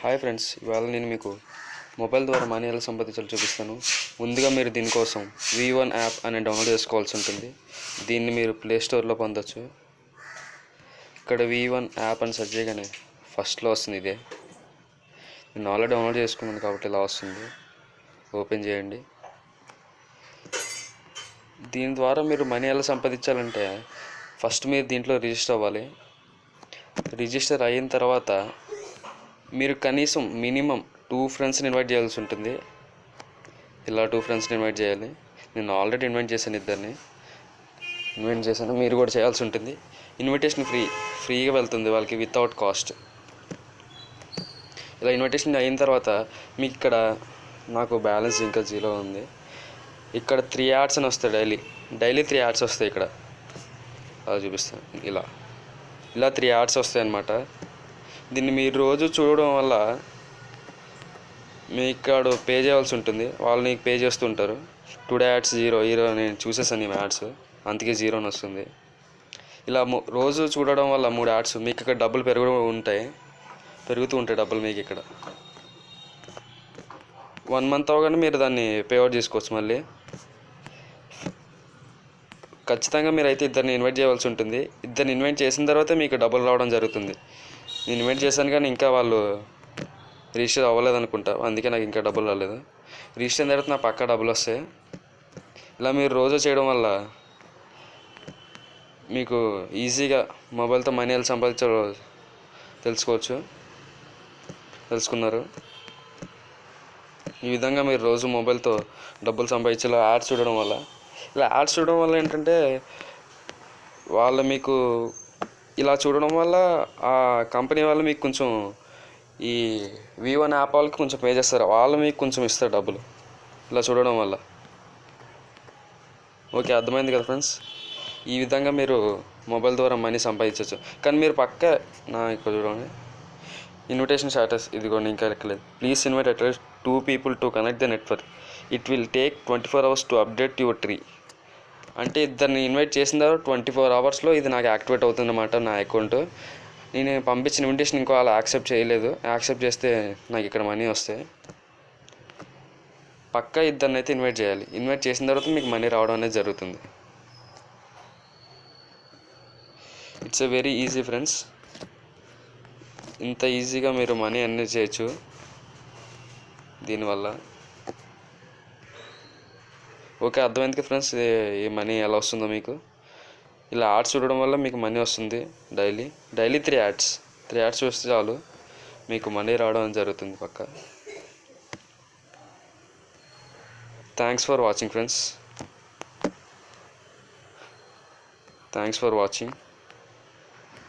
Hi friends, ఇవాళ నేను మీకు మొబైల్ ద్వారా మనీ ఎలా సంపాదించాలో చూపిస్తాను. ముందుగా మీరు దీనికోసం V1 యాప్ అనే డౌన్లోడ్ చేసుకోవాల్సి ఉంటుంది. దీన్ని మీరు ప్లే స్టోర్లో పొందొచ్చు. ఇక్కడ V1 యాప్ అని సెర్చ్ చేయగానే ఫస్ట్లో వస్తుంది ఇదే. నేను ఆల్రెడీ డౌన్లోడ్ చేసుకున్నాను కాబట్టి ఇలా వస్తుంది. ఓపెన్ చేయండి. దీని ద్వారా మీరు మనీ ఎలా సంపాదించాలంటే ఫస్ట్ మీరు దీంట్లో రిజిస్టర్ అవ్వాలి. రిజిస్టర్ అయిన తర్వాత మీరు కనీసం మినిమం 2 ఫ్రెండ్స్ని ఇన్వైట్ చేయాల్సి ఉంటుంది. ఇలా 2 ఫ్రెండ్స్ని ఇన్వైట్ చేయాలి. నేను ఆల్రెడీ ఇన్వైట్ చేశాను, మీరు కూడా చేయాల్సి ఉంటుంది. ఇన్విటేషన్ ఫ్రీగా వెళ్తుంది వాళ్ళకి వితౌట్ కాస్ట్. ఇలా ఇన్విటేషన్ అయిన తర్వాత మీకు ఇక్కడ నాకు బ్యాలెన్స్ ఇంకా 0 ఉంది. ఇక్కడ 3 యాడ్స్ అని వస్తాయి. డైలీ 3 యాడ్స్ వస్తాయి. ఇక్కడ అలా చూపిస్తాను. ఇలా 3 యాడ్స్ వస్తాయి అన్నమాట. దీన్ని మీరు రోజు చూడడం వల్ల మీ ఇక్కడ పే చేయాల్సి ఉంటుంది. వాళ్ళు నీకు పే చేస్తుంటారు. టుడే యాడ్స్ 0 నేను చూసేసాను ఈ యాడ్స్, అందుకే 0 అని వస్తుంది. ఇలా రోజు చూడడం వల్ల 3 యాడ్స్ మీకు ఇక్కడ డబ్బులు పెరుగుతూ ఉంటాయి డబ్బులు మీకు ఇక్కడ. 1 మంత్ అవగానే మీరు దాన్ని పే అవుట్ చేసుకోవచ్చు. మళ్ళీ ఖచ్చితంగా మీరైతే ఇద్దరిని ఇన్వైట్ చేయవలసి ఉంటుంది. ఇద్దరిని ఇన్వైట్ చేసిన తర్వాత మీకు డబ్బులు రావడం జరుగుతుంది. నేను ఇన్వైట్ చేశాను కానీ ఇంకా వాళ్ళు రిజిస్టర్ అవ్వలేదు అనుకుంటా, అందుకే నాకు ఇంకా డబ్బులు రాలేదు. రిజిస్టర్ అయిన తర్వాత నా పక్కా డబ్బులు వస్తాయి. ఇలా మీరు రోజు చేయడం వల్ల మీకు ఈజీగా మొబైల్తో మనీ ఎలా సంపాదించాలో తెలుసుకున్నారు. ఈ విధంగా మీరు రోజు మొబైల్తో డబ్బులు సంపాదించేలా యాడ్స్ చూడడం వల్ల ఏంటంటే వాళ్ళు మీకు ఇలా చూడడం వల్ల ఆ కంపెనీ వాళ్ళు మీకు కొంచెం ఈ V1 యాప్ వాళ్ళకి కొంచెం పే చేస్తారు. వాళ్ళు మీకు కొంచెం ఇస్తారు డబ్బులు ఇలా చూడడం వల్ల. ఓకే, అర్థమైంది కదా ఫ్రెండ్స్? ఈ విధంగా మీరు మొబైల్ ద్వారా మనీ సంపాదించవచ్చు. కానీ మీరు ఇక్కడ చూడండి, ఇన్విటేషన్ స్టేటస్ ఇదిగోండి, ఇంకా లెక్కలేదు. Please invite at least 2 people to connect the network. It will take 24 hours to update your tree. అంటే ఇద్దరిని ఇన్వైట్ చేసిన తర్వాత 24 hours ఇది నాకు యాక్టివేట్ అవుతుందన్నమాట నా అకౌంట్. నేను పంపించిన ఇన్విటేషన్ ఇంకో అలా యాక్సెప్ట్ చేయలేదు. యాక్సెప్ట్ చేస్తే నాకు ఇక్కడ మనీ వస్తాయి. పక్కా ఇద్దరిని అయితే ఇన్వైట్ చేయాలి. ఇన్వైట్ చేసిన తర్వాత మీకు మనీ రావడం అనేది జరుగుతుంది. It's a very easy friends. ఇంత ఈజీగా మీరు మనీ అన్నీ చేయొచ్చు దీనివల్ల. ఓకే, అర్థమైంది కదా ఫ్రెండ్స్ ఈ మనీ ఎలా వస్తుందో మీకు. ఇలా యాడ్స్ చూడడం వల్ల మీకు మనీ వస్తుంది. డైలీ 3 యాడ్స్ చూస్తే చాలు మీకు మనీ రావడం జరుగుతుంది పక్కా. Thanks for watching friends. Thanks for watching.